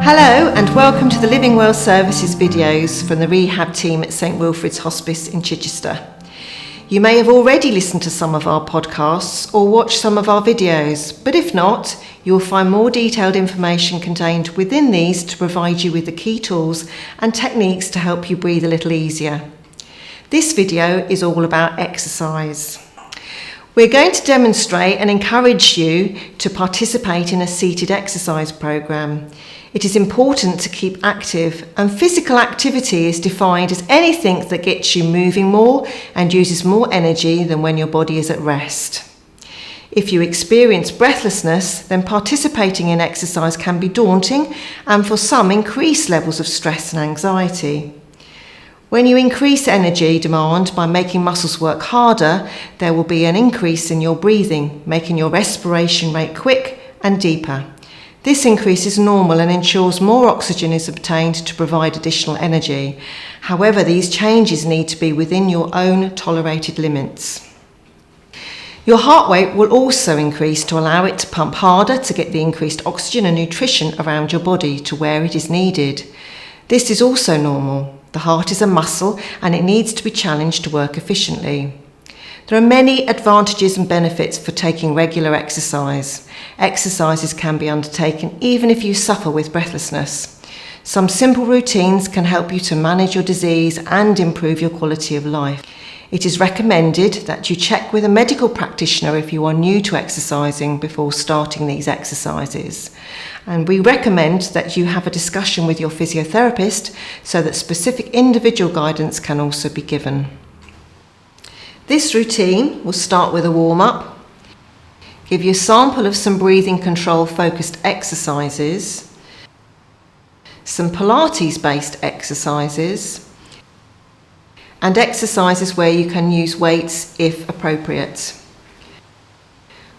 Hello and welcome to the Living Well Services videos from the rehab team at St Wilfrid's Hospice in Chichester. You may have already listened to some of our podcasts or watched some of our videos, but if not, you will find more detailed information contained within these to provide you with the key tools and techniques to help you breathe a little easier. This video is all about exercise. We're going to demonstrate and encourage you to participate in a seated exercise programme. It is important to keep active, and physical activity is defined as anything that gets you moving more and uses more energy than when your body is at rest. If you experience breathlessness, then participating in exercise can be daunting and for some increase levels of stress and anxiety. When you increase energy demand by making muscles work harder, there will be an increase in your breathing, making your respiration rate quick and deeper. This increase is normal and ensures more oxygen is obtained to provide additional energy. However, these changes need to be within your own tolerated limits. Your heart rate will also increase to allow it to pump harder to get the increased oxygen and nutrition around your body to where it is needed. This is also normal. The heart is a muscle and it needs to be challenged to work efficiently. There are many advantages and benefits for taking regular exercise. Exercises can be undertaken even if you suffer with breathlessness. Some simple routines can help you to manage your disease and improve your quality of life. It is recommended that you check with a medical practitioner if you are new to exercising before starting these exercises. And we recommend that you have a discussion with your physiotherapist so that specific individual guidance can also be given. This routine will start with a warm-up, give you a sample of some breathing control focused exercises, some Pilates-based exercises, and exercises where you can use weights if appropriate.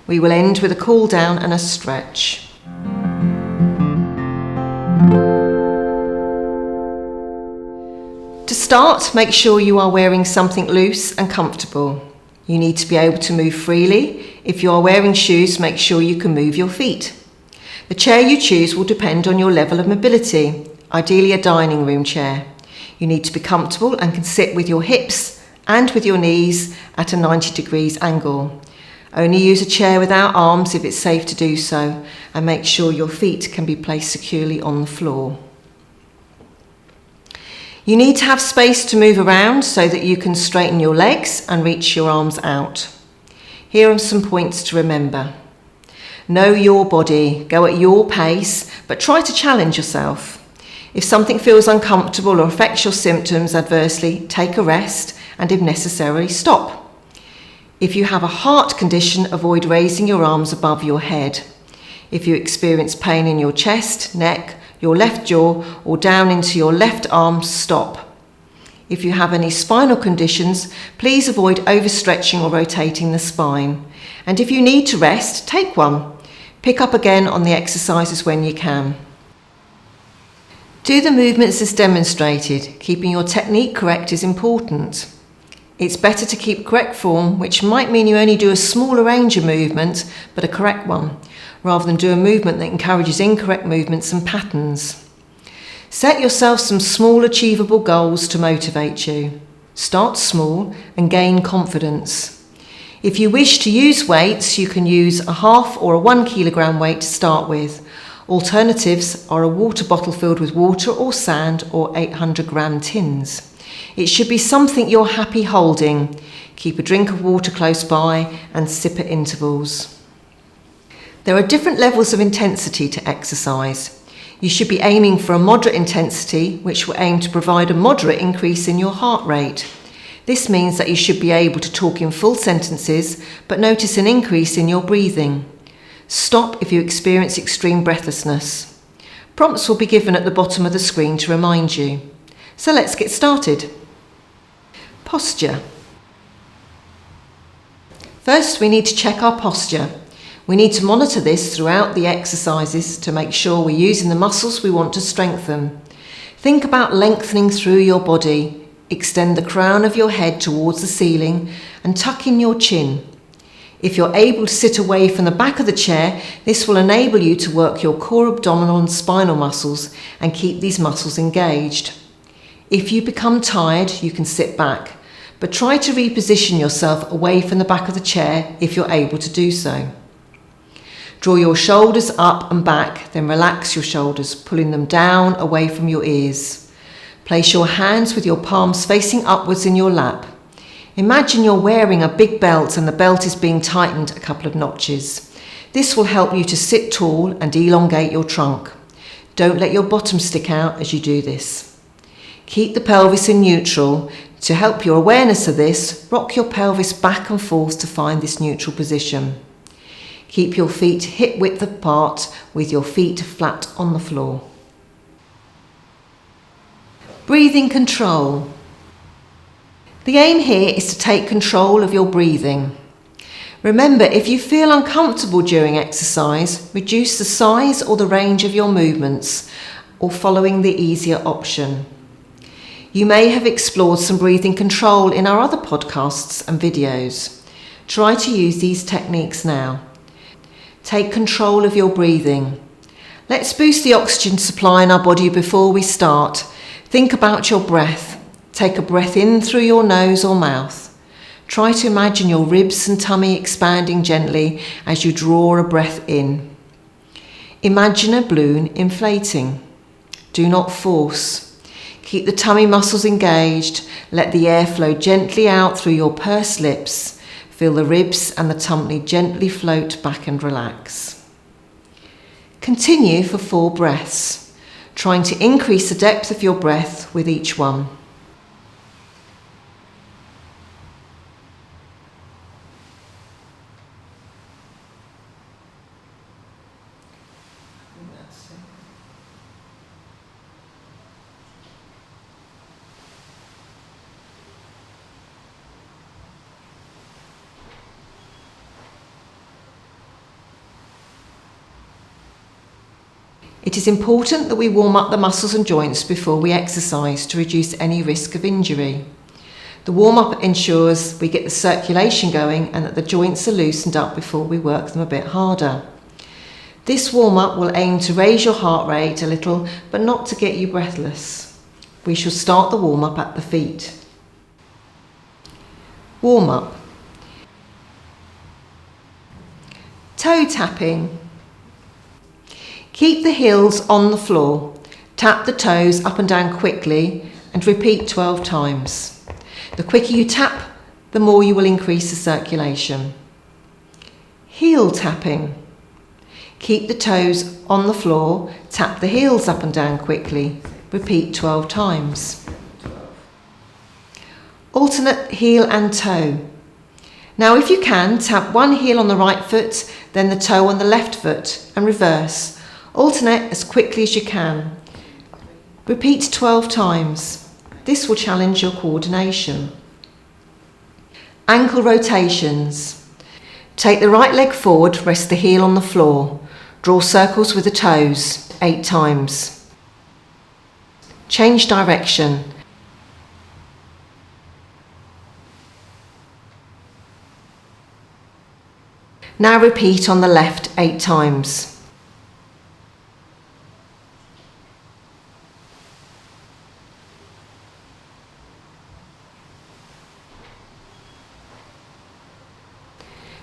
We will end with a cool down and a stretch. To start, make sure you are wearing something loose and comfortable. You need to be able to move freely. If you are wearing shoes, make sure you can move your feet. The chair you choose will depend on your level of mobility, ideally a dining room chair. You need to be comfortable and can sit with your hips and with your knees at a 90 degrees angle. Only use a chair without arms if it's safe to do so, and make sure your feet can be placed securely on the floor. You need to have space to move around so that you can straighten your legs and reach your arms out. Here are some points to remember. Know your body, go at your pace, but try to challenge yourself. If something feels uncomfortable or affects your symptoms adversely, take a rest and if necessary, stop. If you have a heart condition, avoid raising your arms above your head. If you experience pain in your chest, neck, your left jaw or down into your left arm, stop. If you have any spinal conditions, please avoid overstretching or rotating the spine. And if you need to rest, take one. Pick up again on the exercises when you can. Do the movements as demonstrated. Keeping your technique correct is important. It's better to keep correct form, which might mean you only do a smaller range of movement, but a correct one, rather than do a movement that encourages incorrect movements and patterns. Set yourself some small achievable goals to motivate you. Start small and gain confidence. If you wish to use weights, you can use a 1/2 or a 1 kilogram weight to start with. Alternatives are a water bottle filled with water or sand or 800 gram tins. It should be something you're happy holding. Keep a drink of water close by and sip at intervals. There are different levels of intensity to exercise. You should be aiming for a moderate intensity, which will aim to provide a moderate increase in your heart rate. This means that you should be able to talk in full sentences, but notice an increase in your breathing. Stop if you experience extreme breathlessness. Prompts will be given at the bottom of the screen to remind you. So let's get started. Posture. First, we need to check our posture. We need to monitor this throughout the exercises to make sure we're using the muscles we want to strengthen. Think about lengthening through your body. Extend the crown of your head towards the ceiling and tuck in your chin. If you're able to sit away from the back of the chair, this will enable you to work your core abdominal and spinal muscles and keep these muscles engaged. If you become tired, you can sit back, but try to reposition yourself away from the back of the chair if you're able to do so. Draw your shoulders up and back, then relax your shoulders, pulling them down away from your ears. Place your hands with your palms facing upwards in your lap. Imagine you're wearing a big belt and the belt is being tightened a couple of notches. This will help you to sit tall and elongate your trunk. Don't let your bottom stick out as you do this. Keep the pelvis in neutral. To help your awareness of this, rock your pelvis back and forth to find this neutral position. Keep your feet hip width apart with your feet flat on the floor. Breathing control. The aim here is to take control of your breathing. Remember, if you feel uncomfortable during exercise, reduce the size or the range of your movements, or following the easier option. You may have explored some breathing control in our other podcasts and videos. Try to use these techniques now. Take control of your breathing. Let's boost the oxygen supply in our body before we start. Think about your breath. Take a breath in through your nose or mouth. Try to imagine your ribs and tummy expanding gently as you draw a breath in. Imagine a balloon inflating. Do not force. Keep the tummy muscles engaged. Let the air flow gently out through your pursed lips. Feel the ribs and the tummy gently float back and relax. Continue for 4 breaths, trying to increase the depth of your breath with each one. It is important that we warm up the muscles and joints before we exercise to reduce any risk of injury. The warm-up ensures we get the circulation going and that the joints are loosened up before we work them a bit harder. This warm-up will aim to raise your heart rate a little, but not to get you breathless. We shall start the warm-up at the feet. Warm-up. Toe tapping. Keep the heels on the floor. Tap the toes up and down quickly and repeat 12 times. The quicker you tap, the more you will increase the circulation. Heel tapping. Keep the toes on the floor. Tap the heels up and down quickly. Repeat 12 times. Alternate heel and toe. Now if you can, tap one heel on the right foot, then the toe on the left foot and reverse. Alternate as quickly as you can. Repeat 12 times. This will challenge your coordination. Ankle rotations. Take the right leg forward, rest the heel on the floor. Draw circles with the toes 8 times. Change direction. Now repeat on the left 8 times.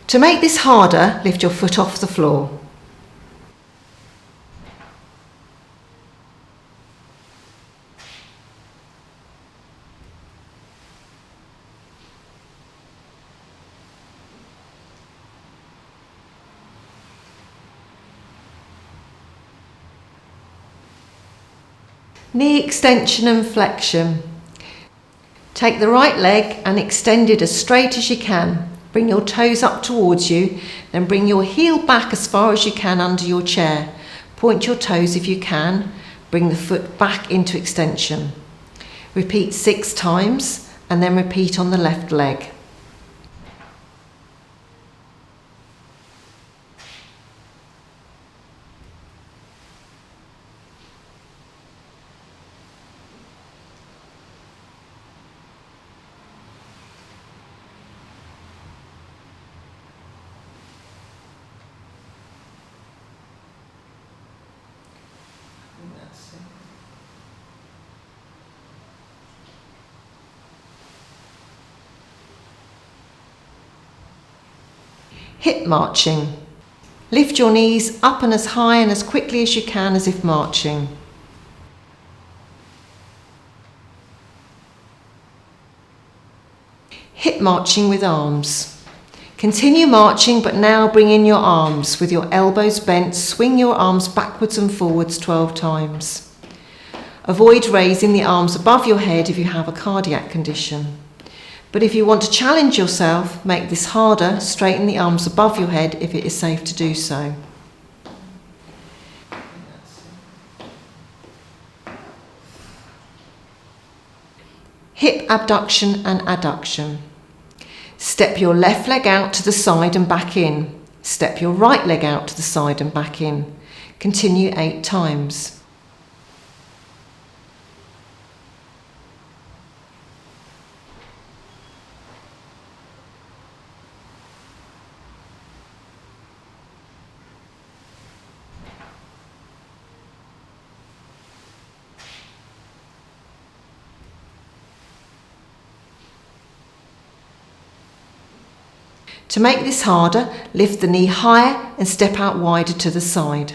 To make this harder, lift your foot off the floor. Knee extension and flexion. Take the right leg and extend it as straight as you can. Bring your toes up towards you, then bring your heel back as far as you can under your chair. Point your toes if you can. Bring the foot back into extension. Repeat 6 times and then repeat on the left leg. Hip marching. Lift your knees up and as high and as quickly as you can as if marching. Hip marching with arms. Continue marching, but now bring in your arms. With your elbows bent, swing your arms backwards and forwards 12 times. Avoid raising the arms above your head if you have a cardiac condition. But if you want to challenge yourself, make this harder, straighten the arms above your head if it is safe to do so. Hip abduction and adduction. Step your left leg out to the side and back in. Step your right leg out to the side and back in. Continue 8 times. To make this harder, lift the knee higher and step out wider to the side.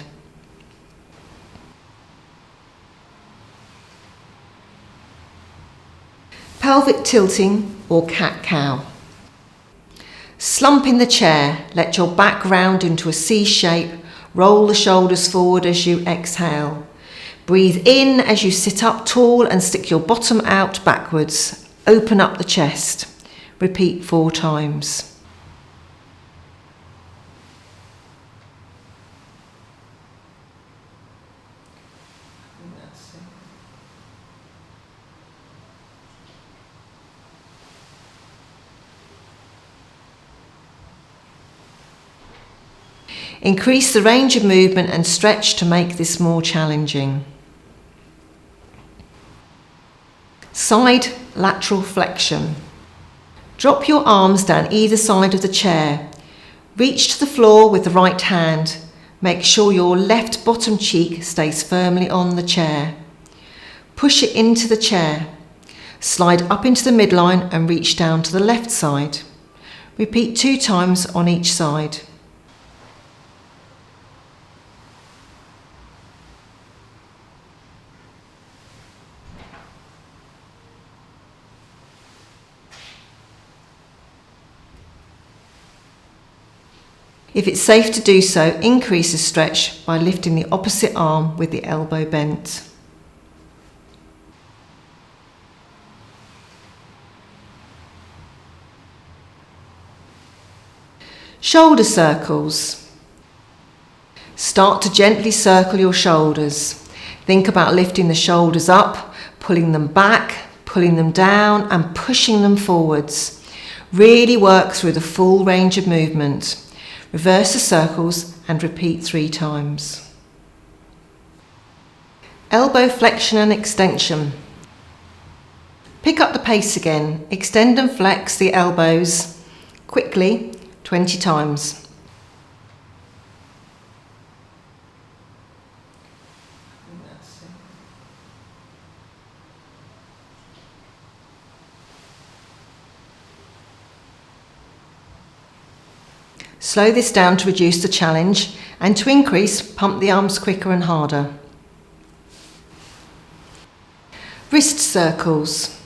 Pelvic tilting or cat-cow. Slump in the chair, let your back round into a C shape, roll the shoulders forward as you exhale. Breathe in as you sit up tall and stick your bottom out backwards. Open up the chest. Repeat 4 times. Increase the range of movement and stretch to make this more challenging. Side lateral flexion. Drop your arms down either side of the chair. Reach to the floor with the right hand. Make sure your left bottom cheek stays firmly on the chair. Push it into the chair. Slide up into the midline and reach down to the left side. Repeat 2 times on each side. If it's safe to do so, increase the stretch by lifting the opposite arm with the elbow bent. Shoulder circles. Start to gently circle your shoulders. Think about lifting the shoulders up, pulling them back, pulling them down and pushing them forwards. Really work through the full range of movement. Reverse the circles and repeat 3 times. Elbow flexion and extension. Pick up the pace again. Extend and flex the elbows quickly 20 times. Slow this down to reduce the challenge, and to increase, pump the arms quicker and harder. Wrist circles.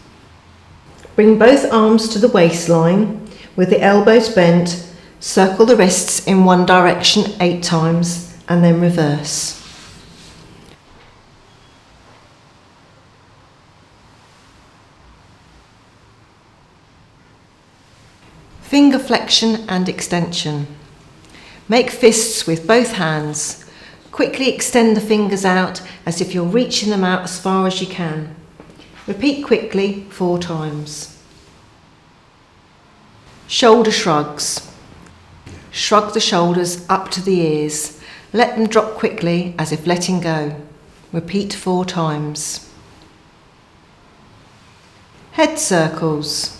Bring both arms to the waistline with the elbows bent. Circle the wrists in one direction 8 times and then reverse. Finger flexion and extension. Make fists with both hands. Quickly extend the fingers out as if you're reaching them out as far as you can. Repeat quickly 4 times. Shoulder shrugs. Shrug the shoulders up to the ears. Let them drop quickly as if letting go. Repeat 4 times. Head circles.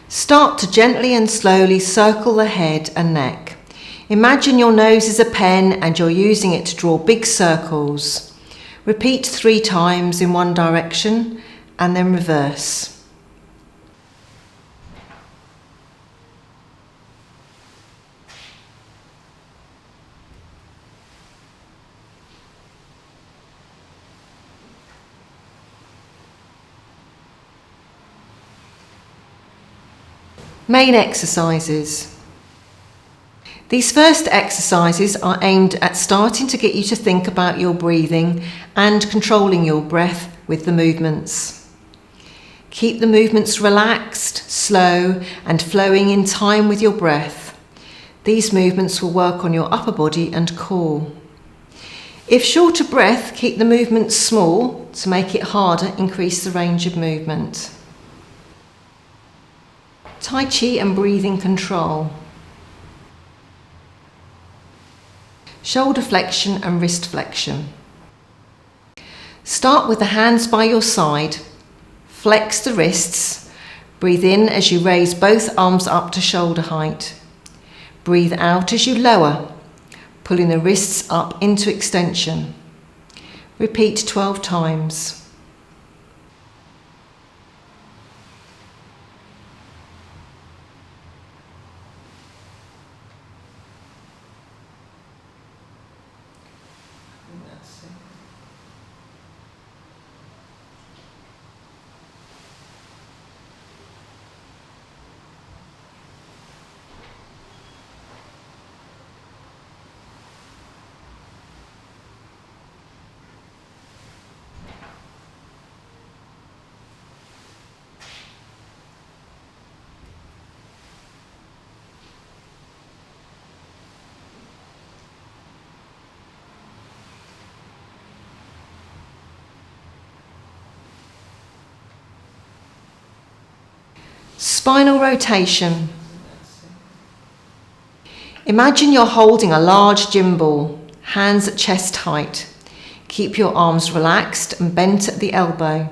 Start to gently and slowly circle the head and neck. Imagine your nose is a pen and you're using it to draw big circles. Repeat 3 times in one direction and then reverse. Main exercises. These first exercises are aimed at starting to get you to think about your breathing and controlling your breath with the movements. Keep the movements relaxed, slow, and flowing in time with your breath. These movements will work on your upper body and core. If short of breath, keep the movements small. To make it harder, increase the range of movement. Tai Chi and breathing control. Shoulder flexion and wrist flexion. Start with the hands by your side. Flex the wrists. Breathe in as you raise both arms up to shoulder height. Breathe out as you lower, pulling the wrists up into extension. Repeat 12 times. Spinal rotation. Imagine you're holding a large gym ball, hands at chest height. Keep your arms relaxed and bent at the elbow.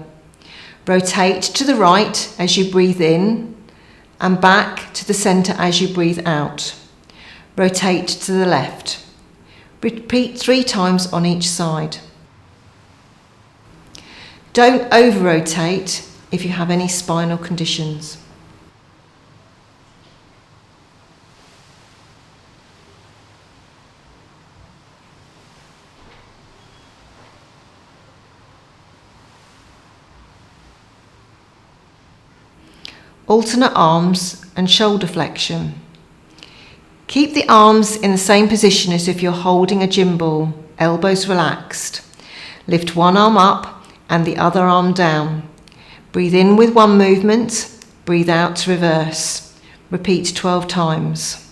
Rotate to the right as you breathe in and back to the centre as you breathe out. Rotate to the left. Repeat 3 times on each side. Don't over-rotate if you have any spinal conditions. Alternate arms and shoulder flexion. Keep the arms in the same position as if you're holding a gym ball, elbows relaxed. Lift one arm up and the other arm down. Breathe in with one movement, breathe out to reverse. Repeat 12 times.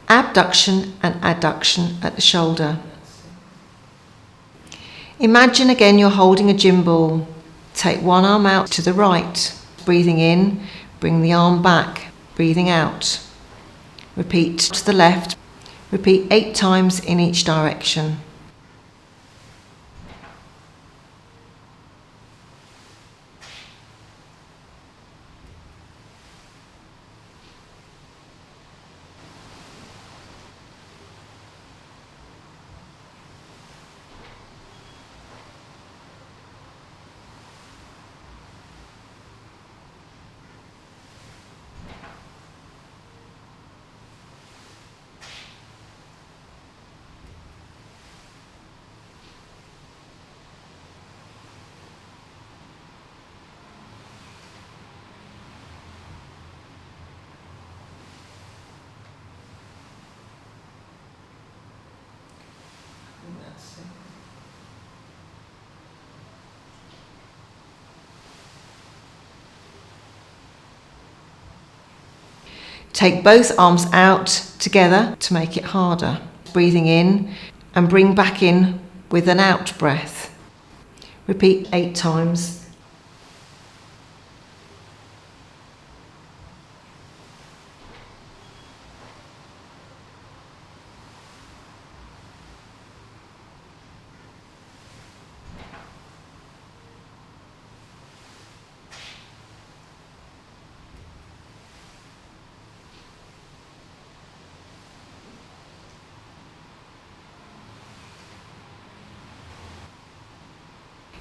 Abduction and adduction at the shoulder. Imagine again you're holding a gym ball. Take one arm out to the right. Breathing in, bring the arm back. Breathing out. Repeat to the left. Repeat 8 times in each direction. Take both arms out together to make it harder. Breathing in and bring back in with an out breath. Repeat 8 times.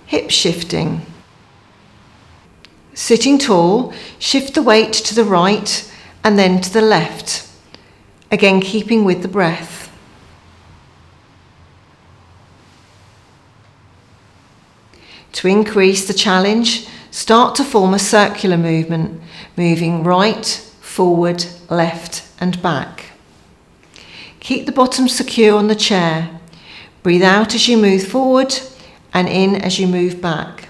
Hip shifting. Sitting tall, shift the weight to the right and then to the left, again keeping with the breath. To increase the challenge, start to form a circular movement, moving right, forward, left and back. Keep the bottom secure on the chair. Breathe out as you move forward and in as you move back.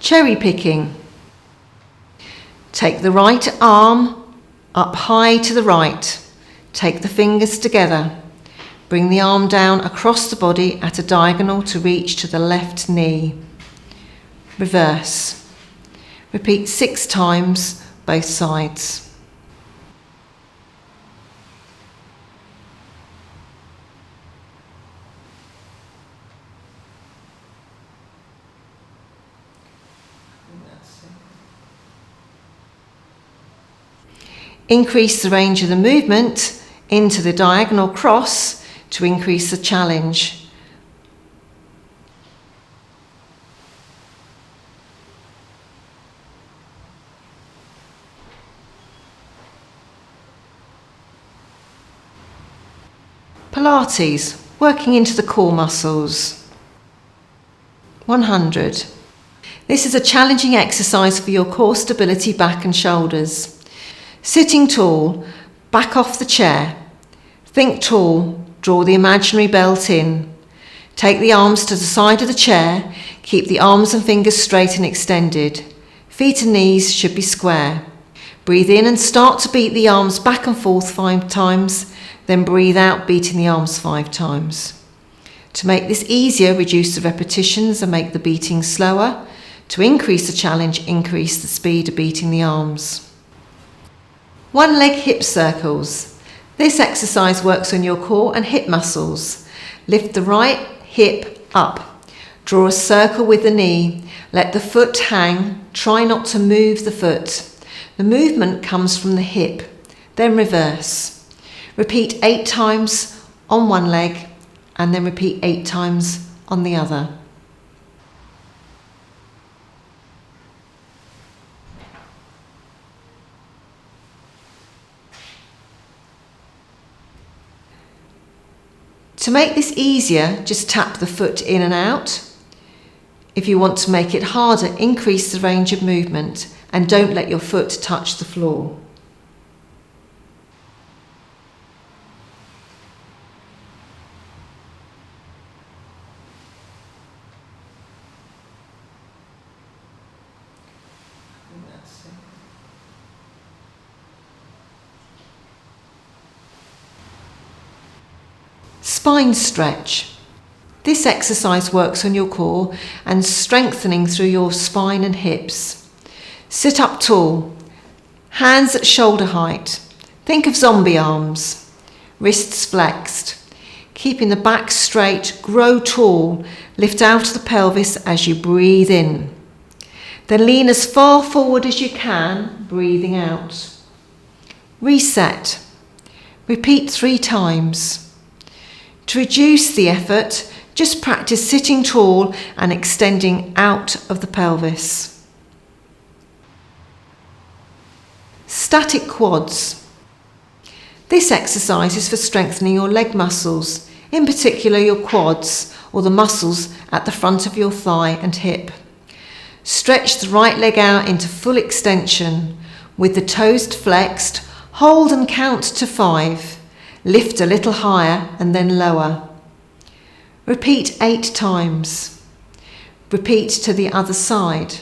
Cherry picking. Take the right arm up high to the right. Take the fingers together. Bring the arm down across the body at a diagonal to reach to the left knee. Reverse. Repeat 6 times, both sides. Increase the range of the movement into the diagonal cross to increase the challenge. Pilates, working into the core muscles. 100. This is a challenging exercise for your core stability, back and shoulders. Sitting tall, back off the chair. Think tall, draw the imaginary belt in. Take the arms to the side of the chair, keep the arms and fingers straight and extended. Feet and knees should be square. Breathe in and start to beat the arms back and forth 5 times, then breathe out, beating the arms 5 times. To make this easier, reduce the repetitions and make the beating slower. To increase the challenge, increase the speed of beating the arms. 1 leg hip circles. This exercise works on your core and hip muscles. Lift the right hip up. Draw a circle with the knee. Let the foot hang. Try not to move the foot. The movement comes from the hip. Then reverse. Repeat 8 times on one leg and then repeat 8 times on the other. To make this easier, just tap the foot in and out. If you want to make it harder, increase the range of movement and don't let your foot touch the floor. Spine stretch. This exercise works on your core and strengthening through your spine and hips. Sit up tall, hands at shoulder height. Think of zombie arms, wrists flexed. Keeping the back straight, grow tall, lift out of the pelvis as you breathe in. Then lean as far forward as you can, breathing out. Reset. Repeat 3 times. To reduce the effort, just practice sitting tall and extending out of the pelvis. Static quads. This exercise is for strengthening your leg muscles, in particular your quads or the muscles at the front of your thigh and hip. Stretch the right leg out into full extension with the toes flexed. Hold and count to 5. Lift a little higher and then lower. Repeat 8 times. Repeat to the other side.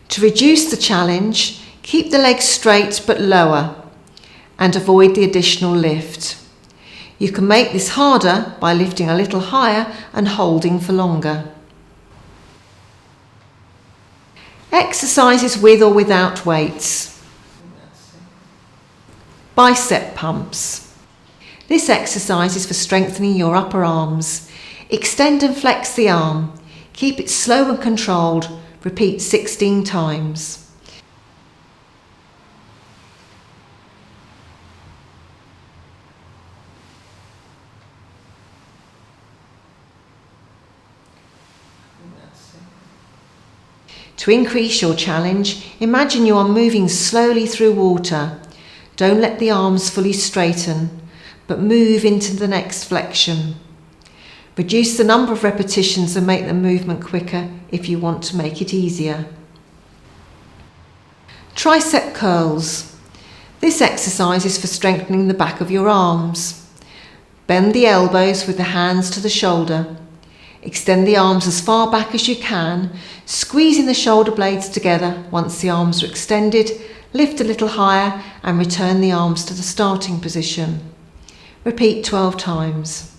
To reduce the challenge, keep the legs straight but lower and avoid the additional lift. You can make this harder by lifting a little higher and holding for longer. Exercises with or without weights. Bicep pumps. This exercise is for strengthening your upper arms. Extend and flex the arm. Keep it slow and controlled. Repeat 16 times. To increase your challenge, imagine you are moving slowly through water. Don't let the arms fully straighten, but move into the next flexion. Reduce the number of repetitions and make the movement quicker if you want to make it easier. Tricep curls. This exercise is for strengthening the back of your arms. Bend the elbows with the hands to the shoulder. Extend the arms as far back as you can, squeezing the shoulder blades together. Once the arms are extended, lift a little higher and return the arms to the starting position. Repeat 12 times.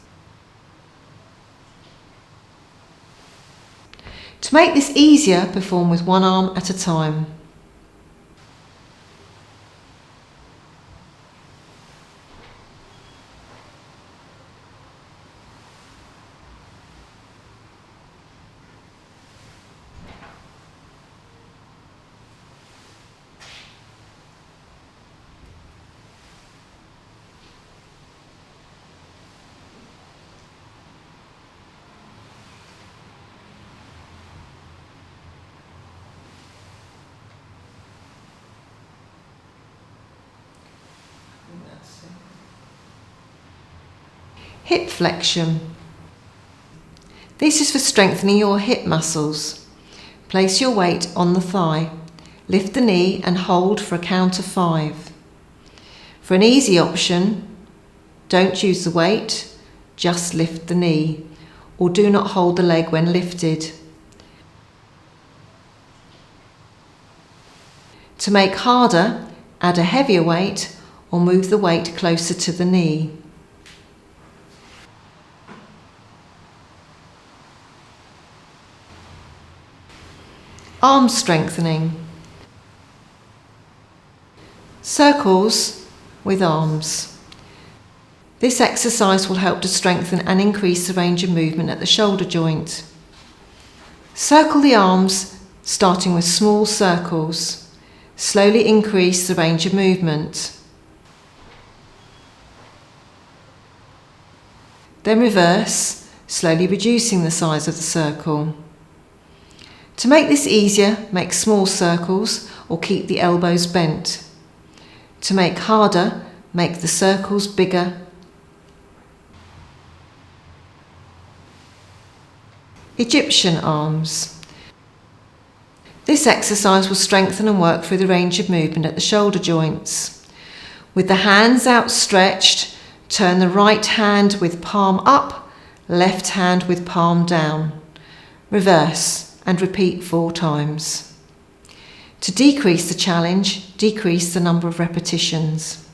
To make this easier, perform with one arm at a time. Hip flexion. This is for strengthening your hip muscles. Place your weight on the thigh. Lift the knee and hold for a count of 5. For an easy option, don't use the weight, just lift the knee, or do not hold the leg when lifted. To make harder, add a heavier weight or move the weight closer to the knee. Arm strengthening. Circles with arms. This exercise will help to strengthen and increase the range of movement at the shoulder joint. Circle the arms, starting with small circles. Slowly increase the range of movement. Then reverse, slowly reducing the size of the circle. To make this easier, make small circles or keep the elbows bent. To make harder, make the circles bigger. Egyptian arms. This exercise will strengthen and work through the range of movement at the shoulder joints. With the hands outstretched, turn the right hand with palm up, left hand with palm down. Reverse and repeat 4 times. To decrease the challenge, decrease the number of repetitions.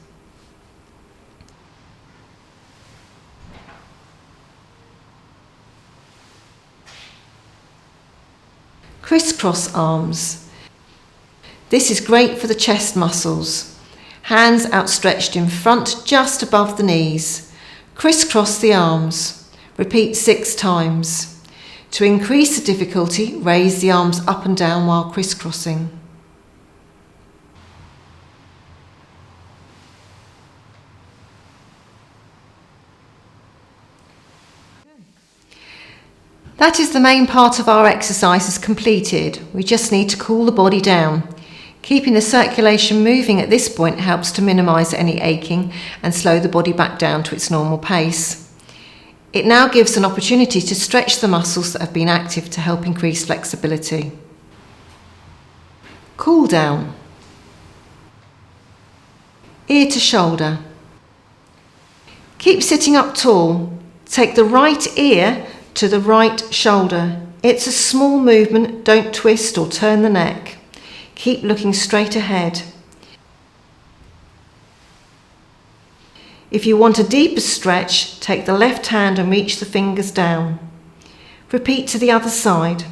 Crisscross arms. This is great for the chest muscles. Hands outstretched in front just above the knees. Crisscross the arms. Repeat 6 times. To increase the difficulty, raise the arms up and down while crisscrossing. That is the main part of our exercises completed. We just need to cool the body down. Keeping the circulation moving at this point helps to minimise any aching and slow the body back down to its normal pace. It now gives an opportunity to stretch the muscles that have been active to help increase flexibility. Cool down. Ear to shoulder. Keep sitting up tall. Take the right ear to the right shoulder. It's a small movement, don't twist or turn the neck. Keep looking straight ahead. If you want a deeper stretch, take the left hand and reach the fingers down. Repeat to the other side.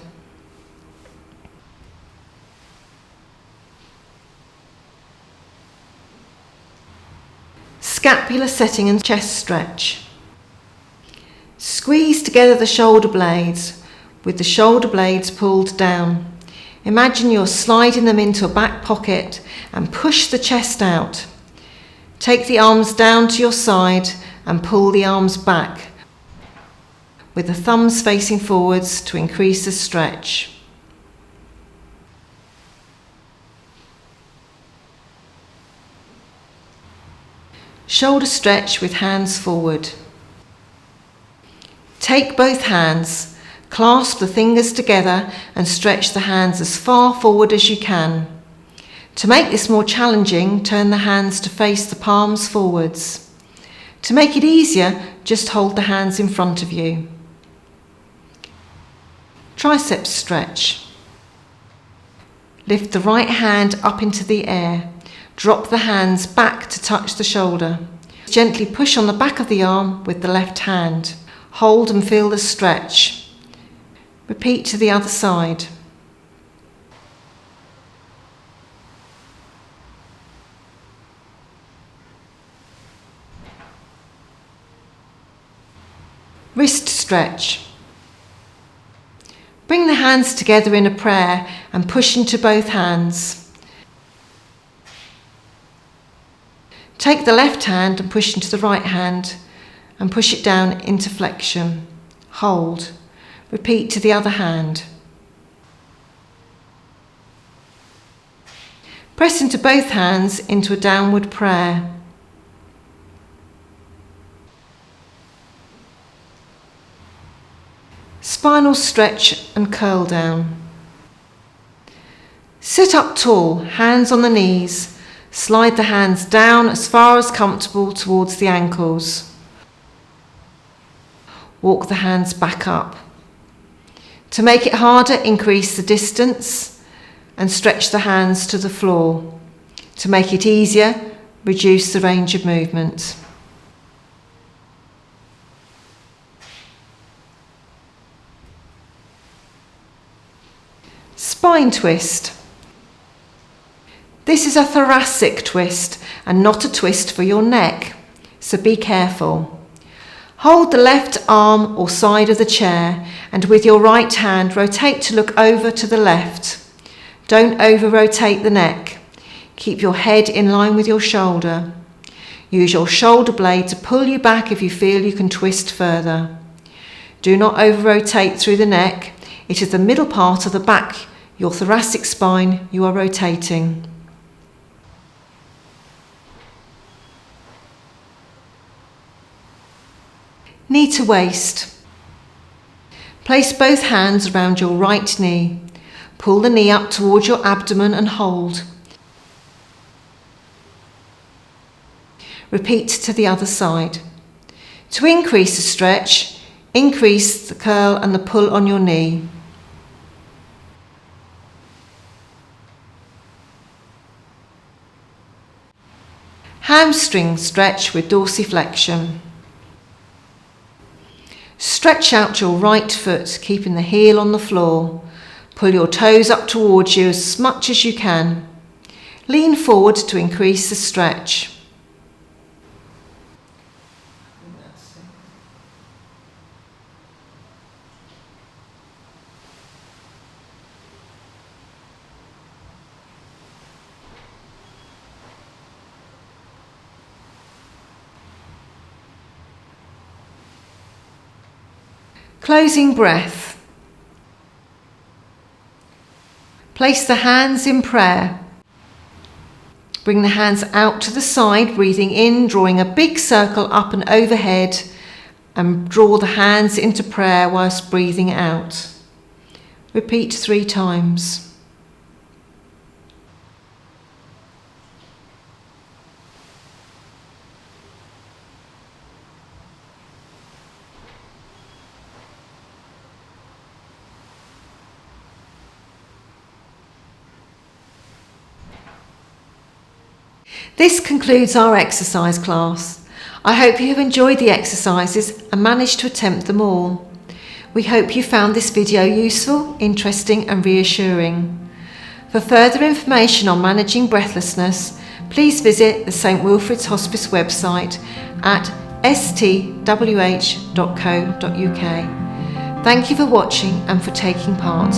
Scapular setting and chest stretch. Squeeze together the shoulder blades with the shoulder blades pulled down. Imagine you're sliding them into a back pocket and push the chest out. Take the arms down to your side and pull the arms back with the thumbs facing forwards to increase the stretch. Shoulder stretch with hands forward. Take both hands, clasp the fingers together and stretch the hands as far forward as you can. To make this more challenging, turn the hands to face the palms forwards. To make it easier, just hold the hands in front of you. Tricep stretch. Lift the right hand up into the air. Drop the hands back to touch the shoulder. Gently push on the back of the arm with the left hand. Hold and feel the stretch. Repeat to the other side. Wrist stretch. Bring the hands together in a prayer and push into both hands. Take the left hand and push into the right hand and push it down into flexion. Hold. Repeat to the other hand. Press into both hands into a downward prayer. Spinal stretch and curl down. Sit up tall, hands on the knees. Slide the hands down as far as comfortable towards the ankles. Walk the hands back up. To make it harder, increase the distance and stretch the hands to the floor. To make it easier, reduce the range of movement. Spine twist. This is a thoracic twist and not a twist for your neck, so be careful. Hold the left arm or side of the chair and with your right hand rotate to look over to the left. Don't over-rotate the neck. Keep your head in line with your shoulder. Use your shoulder blade to pull you back if you feel you can twist further. Do not over-rotate through the neck. It is the middle part of the back, your thoracic spine, you are rotating. Knee to waist. Place both hands around your right knee. Pull the knee up towards your abdomen and hold. Repeat to the other side. To increase the stretch, increase the curl and the pull on your knee. Hamstring stretch with dorsiflexion. Stretch out your right foot, keeping the heel on the floor. Pull your toes up towards you as much as you can. Lean forward to increase the stretch. Closing breath. Place the hands in prayer. Bring the hands out to the side, breathing in, drawing a big circle up and overhead, and draw the hands into prayer whilst breathing out. Repeat 3 times. This concludes our exercise class. I hope you have enjoyed the exercises and managed to attempt them all. We hope you found this video useful, interesting and reassuring. For further information on managing breathlessness, please visit the St Wilfrid's Hospice website at stwh.co.uk. Thank you for watching and for taking part.